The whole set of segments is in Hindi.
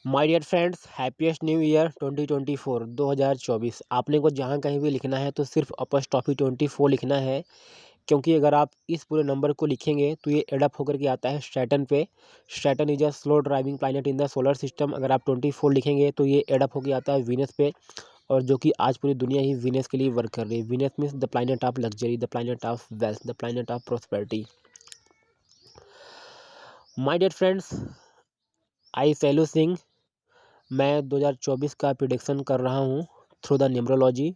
My dear friends, happiest new year 2024 2024। आपने को जहाँ कहीं भी लिखना है तो सिर्फ अपॉस्ट्रोफी 24 लिखना है, क्योंकि अगर आप इस पूरे नंबर को लिखेंगे तो ये एडअप होकर के आता है सैटर्न पे। Saturn is a slow driving planet in the solar system. अगर आप 24 लिखेंगे तो ये एडअप होकर आता है वीनस पे, और जो कि आज पूरी दुनिया ही वीनस के लिए वर्क कर रही है। Venus means the planet of luxury, the planet of wealth, the planet of prosperity. My dear friends, I Sailu Singh. मैं 2024 का प्रिडिक्शन कर रहा हूँ थ्रू द न्यूमरोलॉजी।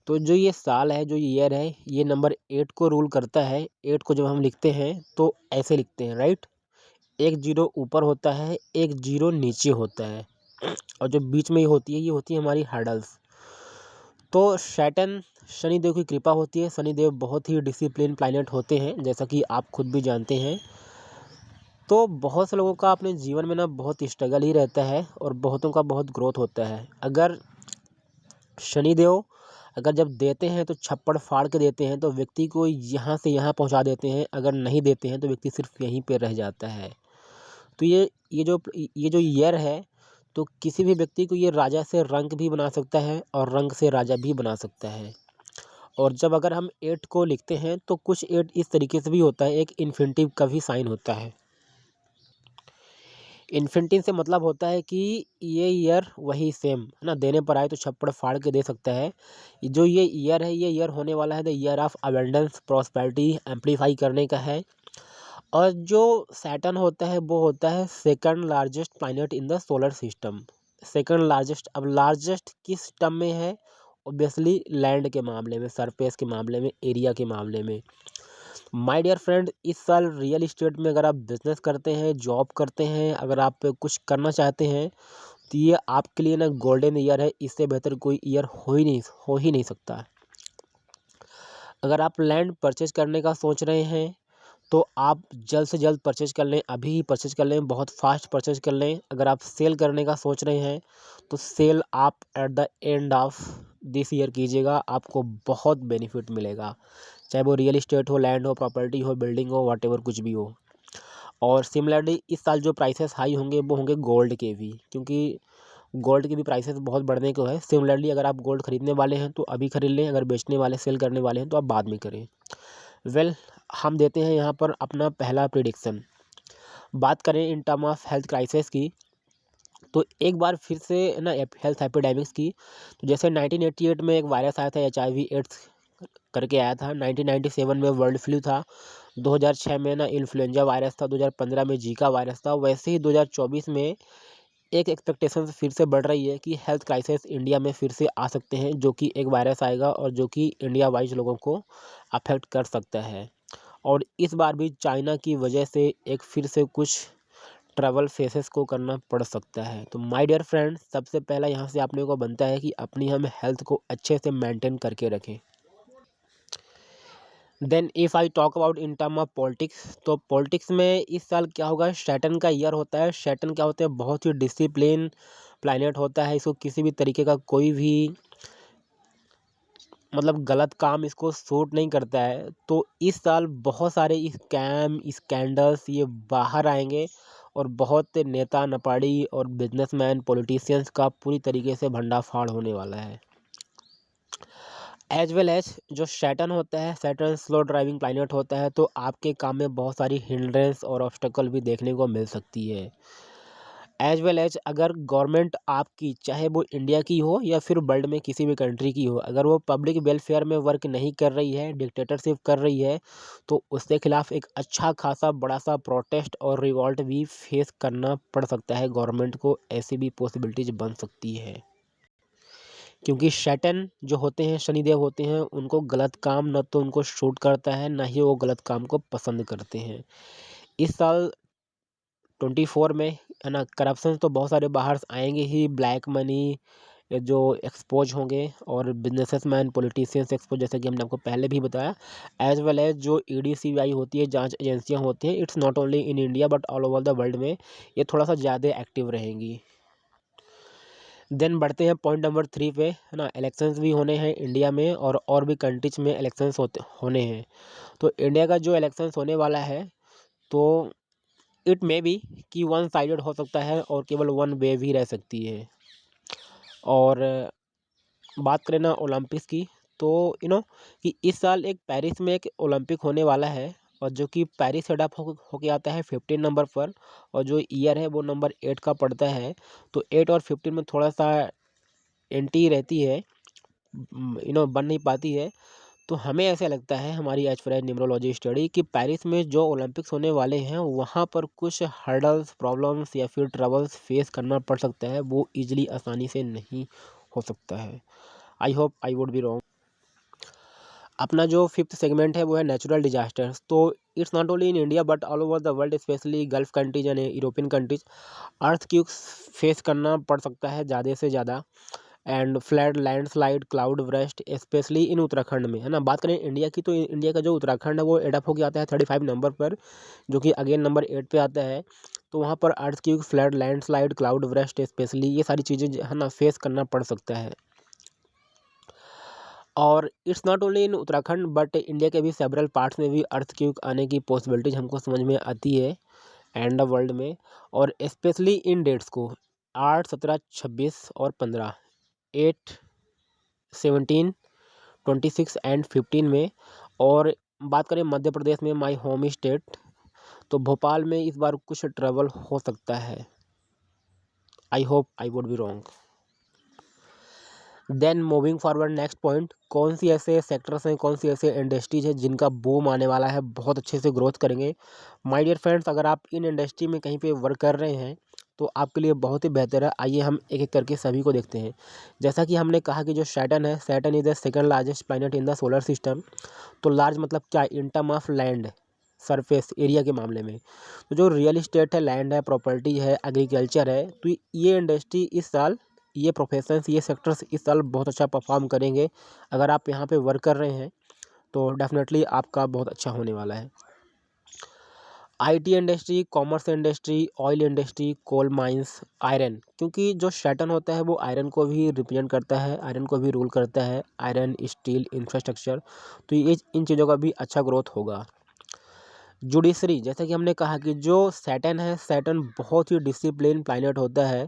तो जो ये साल है, जो ये ईयर है, ये नंबर 8 को रूल करता है। 8 को जब हम लिखते हैं तो ऐसे लिखते हैं, राइट। एक जीरो ऊपर होता है, एक जीरो नीचे होता है, और जो बीच में ये होती है हमारी हर्डल्स। तो सैटर्न शनिदेव की कृपा होती है। शनिदेव बहुत ही डिसिप्लिन प्लैनेट होते हैं, जैसा कि आप खुद भी जानते हैं। तो बहुत से लोगों का अपने जीवन में ना बहुत स्ट्रगल ही रहता है, और बहुतों का बहुत ग्रोथ होता है। अगर शनिदेव अगर जब देते हैं तो छप्पड़ फाड़ के देते हैं, तो व्यक्ति को यहाँ से यहाँ पहुँचा देते हैं। अगर नहीं देते हैं तो व्यक्ति सिर्फ यहीं पे रह जाता है। तो ये जो ईयर है, तो किसी भी व्यक्ति को ये राजा से रंक भी बना सकता है और रंक से राजा भी बना सकता है। और जब अगर हम 8 को लिखते हैं तो कुछ 8 इस तरीके से भी होता है, एक इन्फिनिटिव का भी साइन होता है। इन्फिनिटी से मतलब होता है कि ये ईयर वही सेम है ना, देने पर आए तो छप्पड़ फाड़ के दे सकता है। जो ये ईयर है, ये ईयर होने वाला है the year of abundance, prosperity, amplify करने का है। और जो सैटर्न होता है वो होता है second largest planet in the solar system. Second largest, अब लार्जेस्ट किस टर्म में है? ऑब्वियसली लैंड के मामले में, सरफेस के मामले में, एरिया के मामले में। माय डियर फ्रेंड, इस साल रियल इस्टेट में अगर आप बिजनेस करते हैं, जॉब करते हैं, अगर आप कुछ करना चाहते हैं, तो ये आपके लिए ना गोल्डन ईयर है। इससे बेहतर कोई ईयर हो ही नहीं सकता। अगर आप लैंड परचेज करने का सोच रहे हैं तो आप जल्द से जल्द परचेज कर लें, अभी ही परचेज कर लें, बहुत फास्ट परचेज कर लें। अगर आप सेल करने का सोच रहे हैं तो सेल आप at the end of this year कीजिएगा, आपको बहुत बेनिफिट मिलेगा। चाहे वो रियल इस्टेट हो, लैंड हो, प्रॉपर्टी हो, बिल्डिंग हो, व्हाटएवर कुछ भी हो। और सिमिलरली इस साल जो प्राइसेस हाई होंगे वो होंगे गोल्ड के भी, क्योंकि गोल्ड के भी प्राइसेस बहुत बढ़ने को है। सिमिलरली अगर आप गोल्ड खरीदने वाले हैं तो अभी खरीद लें, अगर बेचने वाले, सेल करने वाले हैं तो आप बाद में करें। वेल, हम देते हैं यहाँ पर अपना पहला प्रिडिक्शन। बात करें इन टर्म ऑफ हेल्थ क्राइसिस की, तो एक बार फिर से ना हेल्थ एपिडेमिक्स की। तो जैसे 1988 में एक वायरस आया था, HIV एड्स करके आया था। 1997 में वर्ल्ड फ्लू था। 2006 में ना इन्फ्लुएंजा वायरस था। 2015 में जीका वायरस था। वैसे ही 2024 में एक एक्सपेक्टेशन फिर से बढ़ रही है कि हेल्थ क्राइसिस इंडिया में फिर से आ सकते हैं, जो कि एक वायरस आएगा और जो कि इंडिया वाइज लोगों को अफेक्ट कर सकता है। और इस बार भी चाइना की वजह से एक फिर से कुछ ट्रैवल फेसेस को करना पड़ सकता है। तो माय डियर फ्रेंड्स, सबसे पहला यहाँ से आपने को बनता है कि अपनी हम हेल्थ को अच्छे से मेंटेन करके रखें। Then if I talk about in term of politics, तो पॉलिटिक्स में इस साल क्या होगा? सैटर्न का ईयर होता है। सैटर्न क्या होता है? बहुत ही डिसिप्लिन प्लैनेट होता है। इसको किसी भी तरीके का कोई भी मतलब गलत काम इसको सूट नहीं करता है। तो इस साल बहुत सारे स्कैम, स्कैंडल्स ये बाहर आएंगे, और बहुत नेता नपाड़ी और बिजनेसमैन, पॉलिटिशियंस का पूरी तरीके से भंडाफाड़ होने वाला है। एज वेल एज जो सैटर्न होता है, सैटर्न स्लो ड्राइविंग प्लैनेट होता है, तो आपके काम में बहुत सारी हिंड्रेंस और ऑब्स्टेकल भी देखने को मिल सकती है। एज वेल एज अगर गवर्नमेंट आपकी, चाहे वो इंडिया की हो या फिर वर्ल्ड में किसी भी कंट्री की हो, अगर वो पब्लिक वेलफेयर में वर्क नहीं कर रही है, डिक्टेटरशिप कर रही है, तो उसके खिलाफ एक अच्छा खासा बड़ा सा प्रोटेस्ट और रिवॉल्ट भी फेस करना पड़ सकता है गवर्नमेंट को। ऐसी भी पॉसिबिलिटीज बन सकती है, क्योंकि सैटर्न जो होते हैं, शनिदेव होते हैं, उनको गलत काम न तो उनको शूट करता है, ना ही वो गलत काम को पसंद करते हैं। इस साल 24 में है ना, करप्शन तो बहुत सारे बाहर आएंगे ही। ब्लैक मनी जो एक्सपोज होंगे, और बिजनेसमैन, पॉलिटिशियंस एक्सपोज, जैसे कि हमने आपको पहले भी बताया। एज वेल एज जो ED CBI होती है, जांच एजेंसियां होती हैं, it's not only in India but all over the world में ये थोड़ा सा ज़्यादा एक्टिव रहेंगी। देन बढ़ते हैं पॉइंट नंबर 3 पे, है ना। इलेक्शंस भी होने हैं इंडिया में, और भी कंट्रीज में इलेक्शंस होने हैं। तो इंडिया का जो इलेक्शंस होने वाला है, तो इट मे बी कि वन साइडेड हो सकता है और केवल वन वेव ही रह सकती है। और बात करें ना ओलंपिक्स की, तो कि इस साल एक पेरिस में एक ओलंपिक होने वाला है, और जो कि पेरिस सेट अप होके आता है 15 नंबर पर, और जो ईयर है वो नंबर 8 का पड़ता है। तो 8 और 15 में थोड़ा सा एंटी रहती है, बन नहीं पाती है। तो हमें ऐसा लगता है, हमारी एज पर एज न्यूमरोलॉजी स्टडी, कि पेरिस में जो ओलंपिक्स होने वाले हैं वहाँ पर कुछ हर्डल्स, प्रॉब्लम्स या फिर ट्रबल्स फेस करना पड़ सकता है, वो इजीली आसानी से नहीं हो सकता है। I hope I would be wrong. अपना जो फिफ्थ सेगमेंट है वो है नेचुरल डिजास्टर्स। तो it's not only in India but all over the world, specially gulf countries and European countries, earthquakes face करना पड़ सकता है ज़्यादा से ज़्यादा, and flood, landslide, cloud burst, specially in Uttarakhand में, है ना। बात करें इंडिया की, तो इंडिया का जो उत्तराखंड है वो एडअप होकर आता है 35 नंबर पर, जो कि अगेन नंबर 8 पे आता है। तो वहाँ पर earthquake, flood, landslide, cloud burst specially, ये सारी चीज़ें है ना फेस करना पड़ सकता है। और it's not only in Uttarakhand but India के भी सेवरल पार्ट्स में भी अर्थक्वेक आने की पॉसिबिलिटीज हमको समझ में आती है एंड द वर्ल्ड में। और स्पेशली इन डेट्स को 8, 17, 26 और 15, 8, 17, 26 एंड 15 में। और बात करें मध्य प्रदेश में, माय होम स्टेट, तो भोपाल में इस बार कुछ ट्रबल हो सकता है। I hope I would be wrong. Then moving forward, next point, कौन सी ऐसे सेक्टर्स हैं, कौन सी ऐसे इंडस्ट्रीज है जिनका बूम आने वाला है, बहुत अच्छे से ग्रोथ करेंगे। माय डियर फ्रेंड्स, अगर आप इन इंडस्ट्री में कहीं पे वर्क कर रहे हैं तो आपके लिए बहुत ही बेहतर है। आइए हम एक एक करके सभी को देखते हैं। जैसा कि हमने कहा कि जो सैटर्न है, Saturn is the second largest planet in the solar system. तो लार्ज मतलब क्या, इन term of land surface area के मामले में। तो जो रियल इस्टेट है, लैंड है, प्रॉपर्टी है, एग्रीकल्चर है, तो ये इंडस्ट्री इस साल, ये प्रोफेशंस, ये सेक्टर्स इस साल बहुत अच्छा परफॉर्म करेंगे। अगर आप यहाँ पे वर्क कर रहे हैं तो डेफिनेटली आपका बहुत अच्छा होने वाला है। IT industry, commerce industry, oil industry, coal mines, iron, क्योंकि जो सैटर्न होता है वो आयरन को भी रिप्रेजेंट करता है, आयरन को भी रूल करता है, आयरन, स्टील, इंफ्रास्ट्रक्चर, तो ये इन चीज़ों का भी अच्छा ग्रोथ होगा। जुडिशरी, जैसा कि हमने कहा कि जो सैटर्न है, सैटर्न बहुत ही डिसिप्लिन प्लैनेट होता है,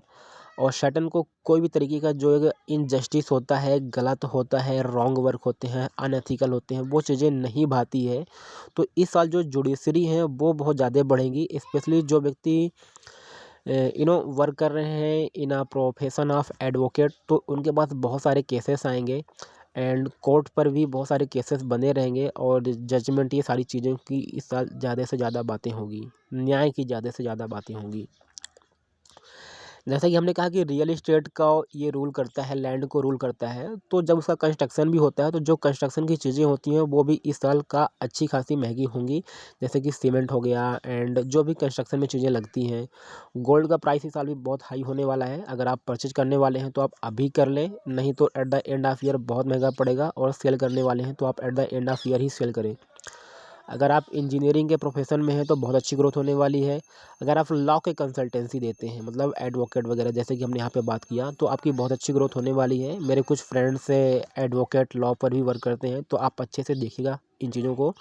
और सैटर्न को कोई भी तरीके का जो एक इनजस्टिस होता है, गलत होता है, रॉन्ग वर्क होते हैं, अनएथिकल होते हैं, वो चीज़ें नहीं भाती है। तो इस साल जो जुडिशरी है वो बहुत ज़्यादा बढ़ेंगी, स्पेशली जो व्यक्ति वर्क कर रहे हैं इन अ प्रोफेशन ऑफ एडवोकेट, तो उनके पास बहुत सारे केसेस आएंगे, एंड कोर्ट पर भी बहुत सारे केसेस बने रहेंगे, और जजमेंट, ये सारी चीज़ों की इस साल ज़्यादा से ज़्यादा बातें होंगी, न्याय की ज़्यादा से ज़्यादा बातें होंगी। जैसा कि हमने कहा कि रियल इस्टेट का ये रूल करता है, लैंड को रूल करता है, तो जब उसका कंस्ट्रक्शन भी होता है तो जो कंस्ट्रक्शन की चीज़ें होती हैं वो भी इस साल का अच्छी खासी महंगी होंगी, जैसे कि सीमेंट हो गया, एंड जो भी कंस्ट्रक्शन में चीज़ें लगती हैं। गोल्ड का प्राइस इस साल भी बहुत हाई होने वाला है, अगर आप परचेज करने वाले हैं तो आप अभी कर लें, नहीं तो eight the end of year बहुत महंगा पड़ेगा, और सेल करने वाले हैं तो आप at the end of year ही सेल करें। अगर आप इंजीनियरिंग के प्रोफेशन में हैं तो बहुत अच्छी ग्रोथ होने वाली है। अगर आप लॉ के कंसल्टेंसी देते हैं, मतलब एडवोकेट वगैरह, जैसे कि हमने यहाँ पे बात किया, तो आपकी बहुत अच्छी ग्रोथ होने वाली है। मेरे कुछ फ्रेंड्स एडवोकेट लॉ पर भी वर्क करते हैं, तो आप अच्छे से देखिएगा इन चीज़ों को,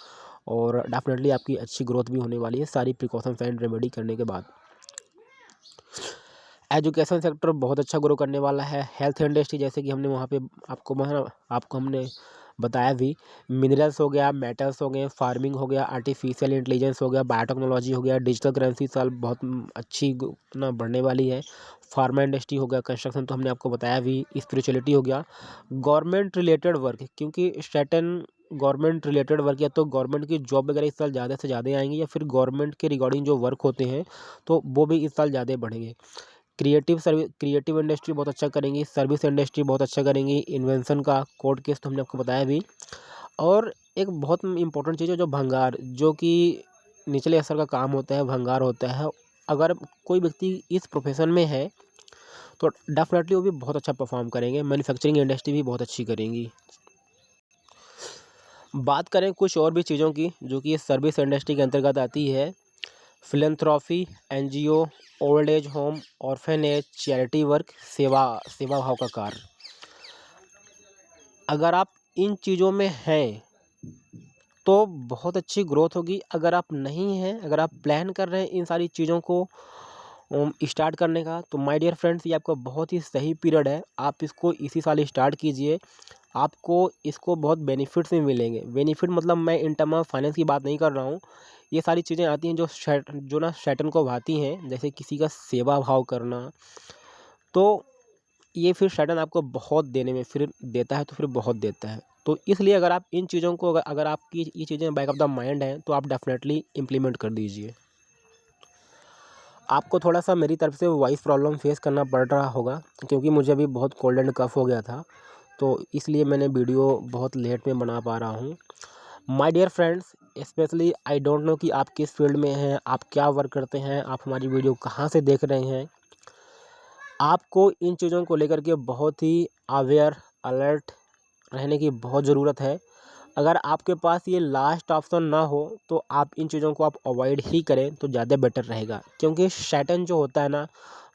और डेफिनेटली आपकी अच्छी ग्रोथ भी होने वाली है सारी प्रिकॉशंस एंड रेमेडी करने के बाद। एजुकेशन सेक्टर बहुत अच्छा ग्रो करने वाला है। हेल्थ इंडस्ट्री, जैसे कि हमने वहाँ पे आपको हमने बताया भी, मिनरल्स हो गया, मेटल्स हो गए, फार्मिंग हो गया, आर्टिफिशियल इंटेलिजेंस हो गया, बायोटेक्नोलॉजी हो गया, डिजिटल करेंसी साल बहुत अच्छी ना बढ़ने वाली है। फार्मा इंडस्ट्री हो गया, कंस्ट्रक्शन तो हमने आपको बताया भी, स्पिरिचुअलिटी हो गया, गवर्नमेंट रिलेटेड वर्क, क्योंकि सर्टेन गवर्नमेंट रिलेटेड वर्क, या तो गवर्नमेंट की जॉब वगैरह इस साल ज़्यादा से ज़्यादा आएंगी, या फिर गवर्नमेंट के रिगार्डिंग जो वर्क होते हैं तो वो भी इस साल ज़्यादा बढ़ेंगे। क्रिएटिव इंडस्ट्री बहुत अच्छा करेंगी, सर्विस इंडस्ट्री बहुत अच्छा करेंगी, इन्वेंशन का कोर्ट केस तो हमने आपको बताया भी। और एक बहुत इंपॉर्टेंट चीज़ है, जो भंगार, जो कि निचले स्तर का काम होता है, भंगार होता है, अगर कोई व्यक्ति इस प्रोफेशन में है तो डेफिनेटली वो भी बहुत अच्छा परफॉर्म करेंगे। मैन्युफैक्चरिंग इंडस्ट्री भी बहुत अच्छी करेंगी। बात करें कुछ और भी चीज़ों की जो कि सर्विस इंडस्ट्री के अंतर्गत आती है, philanthropy, NGO, old age home, orphanage, charity work, सेवा भाव का कार्य। अगर आप इन चीज़ों में हैं तो बहुत अच्छी ग्रोथ होगी। अगर आप नहीं हैं, अगर आप प्लान कर रहे हैं इन सारी चीज़ों को स्टार्ट करने का, तो माय डियर फ्रेंड्स ये आपका बहुत ही सही पीरियड है। आप इसको इसी साल स्टार्ट कीजिए, आपको इसको बहुत बेनिफिट्स भी मिलेंगे। बेनिफिट मतलब मैं इन टर्म ऑफ फाइनेंस की बात नहीं कर रहा हूँ। ये सारी चीज़ें आती हैं जो ना सैटर्न को भाती हैं, जैसे किसी का सेवा भाव करना, तो ये फिर सैटर्न आपको बहुत देने में फिर देता है, तो फिर बहुत देता है। तो इसलिए अगर आप इन चीज़ों को अगर आपकी ये चीज़ें बैक ऑफ द माइंड हैं, तो आप डेफिनेटली इम्प्लीमेंट कर दीजिए। आपको थोड़ा सा मेरी तरफ से वॉइस प्रॉब्लम फेस करना पड़ रहा होगा, क्योंकि मुझे अभी बहुत कोल्ड एंड कफ हो गया था, तो इसलिए मैंने वीडियो बहुत लेट में बना पा रहा हूँ। My dear friends, specially I don't know कि आप किस फील्ड में हैं, आप क्या वर्क करते हैं, आप हमारी वीडियो कहाँ से देख रहे हैं। आपको इन चीज़ों को लेकर के बहुत ही अवेयर, अलर्ट रहने की बहुत ज़रूरत है। अगर आपके पास ये लास्ट ऑप्शन ना हो, तो आप इन चीज़ों को आप अवॉइड ही करें तो ज़्यादा बेटर रहेगा। क्योंकि सैटर्न जो होता है ना,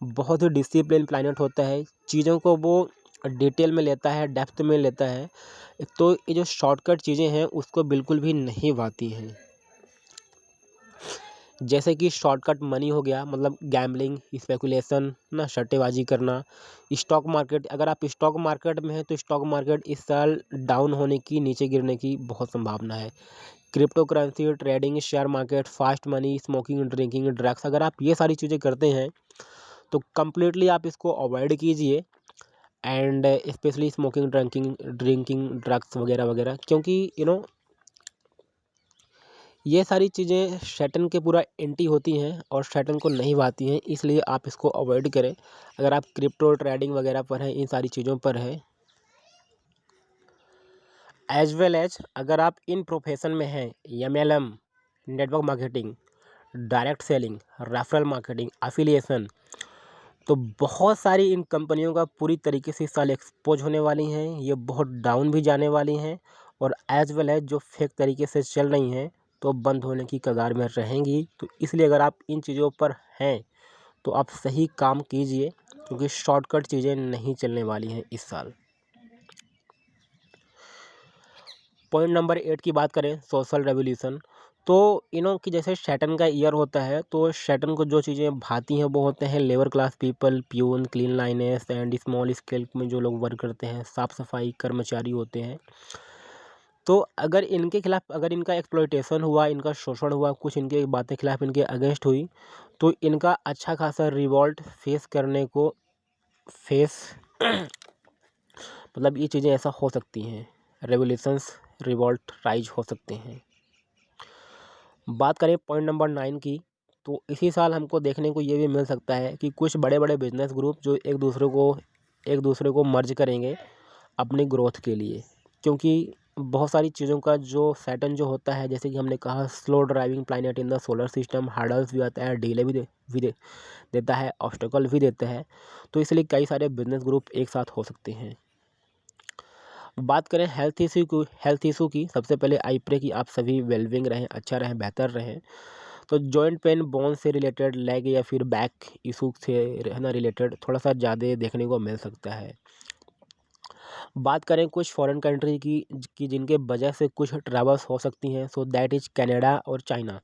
बहुत ही डिसिप्लिन प्लैनेट होता है, चीज़ों को वो डिटेल में लेता है, डेप्थ में लेता है। तो ये जो शॉर्टकट चीज़ें हैं उसको बिल्कुल भी नहीं भाती हैं। जैसे कि शॉर्टकट मनी हो गया, मतलब गैम्बलिंग, स्पेकुलेशन ना, सट्टेबाजी करना, स्टॉक मार्केट। अगर आप स्टॉक मार्केट में हैं तो स्टॉक मार्केट इस साल डाउन होने की, नीचे गिरने की बहुत संभावना है। Crypto currency trading, share market, fast money, smoking, drinking, drugs, अगर आप ये सारी चीज़ें करते हैं तो कम्प्लीटली आप इसको अवॉइड कीजिए। And specially smoking, drinking, drugs वगैरह वगैरह, क्योंकि ये सारी चीज़ें सैटर्न के पूरा एंटी होती हैं और सैटर्न को नहीं भाती हैं, इसलिए आप इसको अवॉइड करें। अगर आप क्रिप्टो ट्रेडिंग वगैरह पर हैं, इन सारी चीज़ों पर हैं, एज वेल एज अगर आप इन प्रोफेशन में हैं, MLM, network marketing, direct selling, referral marketing, affiliation, तो बहुत सारी इन कंपनियों का पूरी तरीके से इस साल एक्सपोज होने वाली हैं। ये बहुत डाउन भी जाने वाली हैं, और एज वेल एज जो फेक तरीके से चल रही हैं तो बंद होने की कगार में रहेंगी। तो इसलिए अगर आप इन चीज़ों पर हैं तो आप सही काम कीजिए, क्योंकि शॉर्टकट चीज़ें नहीं चलने वाली हैं इस साल। पॉइंट नंबर 8 की बात करें, सोशल रेवोल्यूशन, तो कि जैसे सैटर्न का ईयर होता है, तो सैटर्न को जो चीज़ें भाती हैं वो होते हैं labour class people, peon, cleanliness and small scale में जो लोग वर्क करते हैं, साफ सफाई कर्मचारी होते हैं। तो अगर इनके खिलाफ, अगर इनका एक्सप्लॉयटेशन हुआ, इनका शोषण हुआ, कुछ इनके बातें खिलाफ इनके अगेंस्ट हुई, तो इनका अच्छा खासा रिवॉल्ट फेस करने को फेस मतलब ये चीज़ें ऐसा हो सकती हैं, रेवोल्यूशंस, रिवॉल्ट राइज हो सकते हैं। बात करें पॉइंट नंबर 9 की, तो इसी साल हमको देखने को ये भी मिल सकता है कि कुछ बड़े बड़े बिजनेस ग्रुप जो एक दूसरे को मर्ज करेंगे अपनी ग्रोथ के लिए। क्योंकि बहुत सारी चीज़ों का जो सैटर्न जो होता है, जैसे कि हमने कहा, slow driving planet in the solar system, hurdles भी आता है, डिले भी देता है, ऑब्स्टेकल भी देता है। तो इसलिए कई सारे बिजनेस ग्रुप एक साथ हो सकते हैं। बात करें हेल्थ इशू की, सबसे पहले आई प्रे कि आप सभी वेलबिंग रहें, अच्छा रहें, बेहतर रहें। तो जॉइंट पेन, बोन से रिलेटेड, लेग या फिर बैक इशू से रहना रिलेटेड थोड़ा सा ज़्यादा देखने को मिल सकता है। बात करें कुछ फॉरेन कंट्री की जिनके वजह से कुछ ट्रैवल्स हो सकती हैं, सो दैट इज़ कनाडा और चाइना।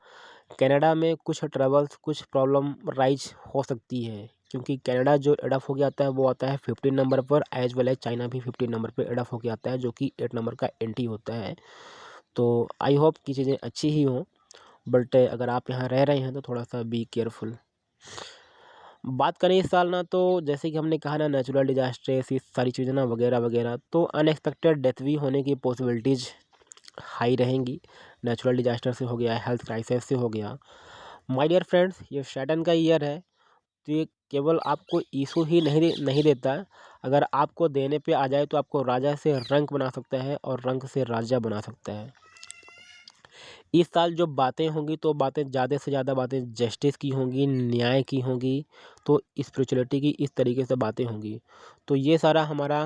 कनाडा में कुछ ट्रैवल्स, कुछ प्रॉब्लम राइज हो सकती है, क्योंकि कनाडा जो एडअप होके आता है वो आता है 15 नंबर पर, एज वेल एज चाइना भी 15 नंबर पर एडअप होके आता है, जो कि 8 नंबर का एंटी होता है। तो आई होप कि चीज़ें अच्छी ही हों, बट अगर आप यहाँ रह रहे हैं तो थोड़ा सा बी केयरफुल। बात करें इस साल ना, तो जैसे कि हमने कहा ना, नेचुरल डिजास्टर्स, ये सारी चीज़ें ना, वगैरह वगैरह, तो अनएक्सपेक्टेड डेथ भी होने की पॉसिबिलिटीज़ हाई रहेंगी। नेचुरल डिजास्टर से हो गया, हेल्थ क्राइसिस से हो गया। माय डियर फ्रेंड्स, ये सैटर्न का ईयर है, तो ये केवल आपको इशू ही नहीं देता है। अगर आपको देने पे आ जाए तो आपको राजा से रंक बना सकता है और रंक से राजा बना सकता है। इस साल जो बातें होंगी, तो बातें ज़्यादा से ज़्यादा बातें जस्टिस की होंगी, न्याय की होंगी, तो स्पिरिचुअलिटी की इस तरीके से बातें होंगी। तो ये सारा हमारा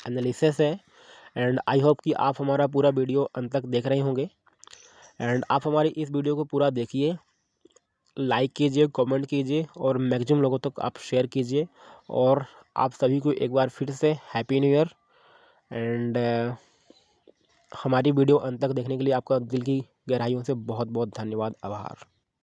एनालिसिस है, एंड आई होप कि आप हमारा पूरा वीडियो अंत तक देख रहे होंगे। एंड आप हमारी इस वीडियो को पूरा देखिए, लाइक कीजिए, कमेंट कीजिए और मैक्सिमम लोगों तक आप शेयर कीजिए। और आप सभी को एक बार फिर से हैप्पी न्यू ईयर, एंड हमारी वीडियो अंत तक देखने के लिए आपका दिल की गहराइयों से बहुत बहुत धन्यवाद, आभार।